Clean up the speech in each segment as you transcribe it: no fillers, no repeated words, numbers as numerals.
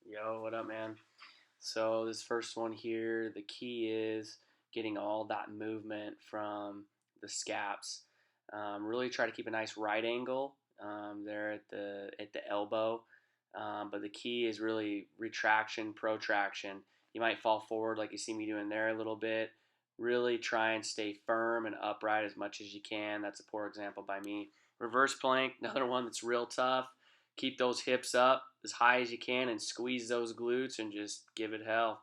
Yo, what up, man? So, this first one here, the key is getting all that movement from the scaps. Really try to keep a nice right angle there at the elbow. But the key is really retraction, protraction. You might fall forward like you see me doing there a little bit. Really try and stay firm and upright as much as you can. That's a poor example by me. Reverse plank, another one that's real tough. Keep those hips up as high as you can and squeeze those glutes and just give it hell.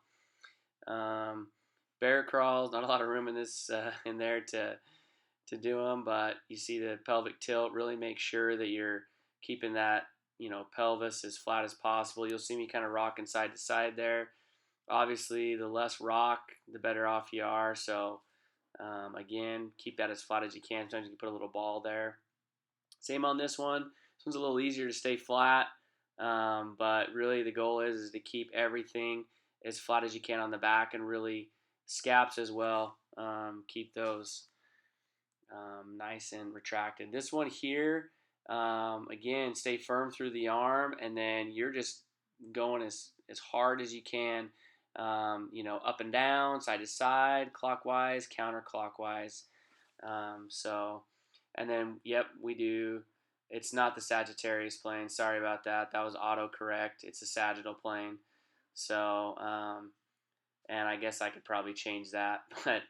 Um, Bear crawls, not a lot of room in this in there to do them, but you see the pelvic tilt. Really make sure that you're keeping that pelvis as flat as possible. You'll see me kind of rocking side to side there. Obviously, the less rock, the better off you are. So again, keep that as flat as you can. Sometimes you can put a little ball there. Same on this one. This one's a little easier to stay flat, but really the goal is to keep everything as flat as you can on the back and really scaps as well. Keep those nice and retracted. This one here, again, stay firm through the arm, and then you're just going as hard as you can. Up and down, side to side, clockwise, counterclockwise. So, and then, yep, we do. It's not the Sagittarius plane. Sorry about that. That was autocorrect. It's a sagittal plane. So, and I guess I could probably change that. But,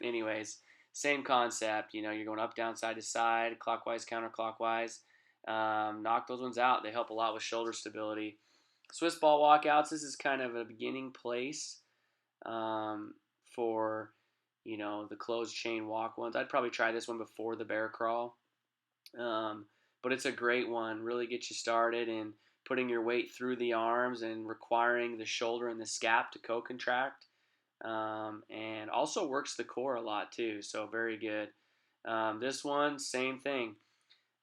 anyways, same concept. You're going up, down, side to side, clockwise, counterclockwise. Knock those ones out. They help a lot with shoulder stability. Swiss ball walkouts. This is kind of a beginning place for the closed chain walk ones. I'd probably try this one before the bear crawl. But it's a great one. Really gets you started in putting your weight through the arms and requiring the shoulder and the scap to co-contract. And also works the core a lot too. So very good. This one, same thing.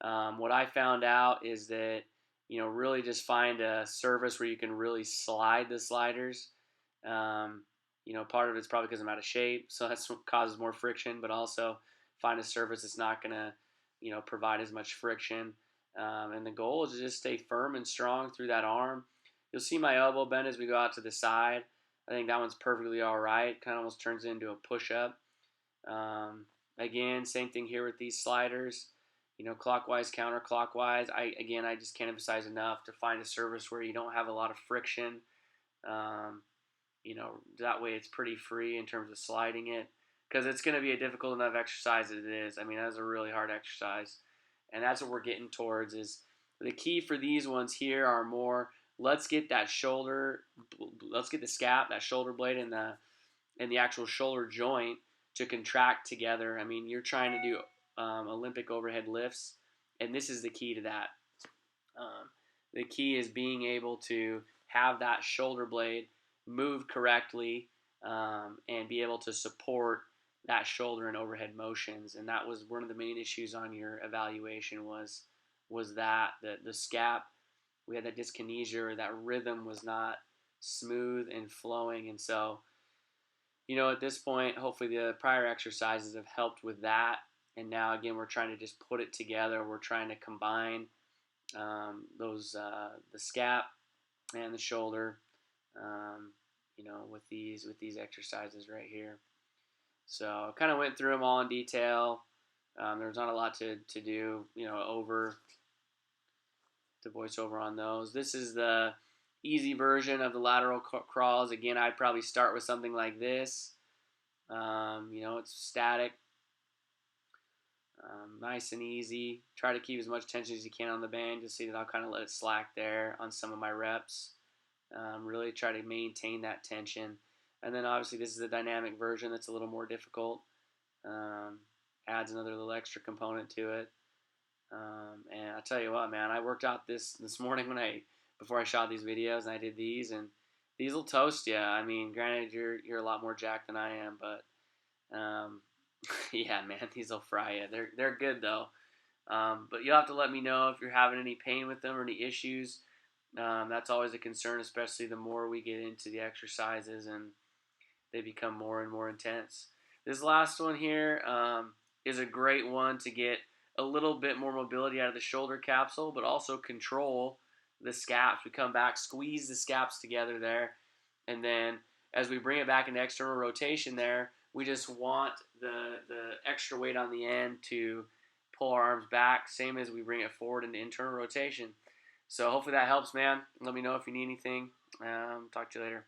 What I found out is that really just find a surface where you can really slide the sliders. Part of it's probably because I'm out of shape, so that's what causes more friction. But also find a surface that's not gonna provide as much friction. And the goal is to just stay firm and strong through that arm. You'll see my elbow bend as we go out to the side. I think that one's perfectly all right. Kind of almost turns into a push-up. Again, same thing here with these sliders. Clockwise, counterclockwise. I just can't emphasize enough to find a surface where you don't have a lot of friction. That way it's pretty free in terms of sliding it, because it's going to be a difficult enough exercise as it is. I mean, that's a really hard exercise, and that's what we're getting towards. Is the key for these ones here are more. Let's get that shoulder. Let's get the scap, that shoulder blade, and the actual shoulder joint to contract together. I mean, you're trying to do Olympic overhead lifts, and this is the key to that. The key is being able to have that shoulder blade move correctly and be able to support that shoulder in overhead motions. And that was one of the main issues on your evaluation was that the scap, we had that dyskinesia, or that rhythm was not smooth and flowing. And so, at this point, hopefully the prior exercises have helped with that. And now, again, we're trying to just put it together. We're trying to combine the scap and the shoulder, with these exercises right here. So I kind of went through them all in detail. There's not a lot to do, to voice over on those. This is the easy version of the lateral crawls. Again, I'd probably start with something like this. It's static. Nice and easy. Try to keep as much tension as you can on the band. You'll see that I'll kind of let it slack there on some of my reps. Really try to maintain that tension. And then obviously this is a dynamic version that's a little more difficult. Adds another little extra component to it. And I'll tell you what, man, I worked out this morning before I shot these videos, and I did these, and these will toast you. I mean, granted, you're a lot more jacked than I am, but yeah, man, these will fry you. They're good though. But you'll have to let me know if you're having any pain with them or any issues. That's always a concern, especially the more we get into the exercises and they become more and more intense. This last one here is a great one to get a little bit more mobility out of the shoulder capsule, but also control the scaps. We come back, squeeze the scaps together there, and then as we bring it back into external rotation there, we just want the extra weight on the end to pull our arms back, same as we bring it forward into internal rotation. So hopefully that helps, man. Let me know if you need anything. Talk to you later.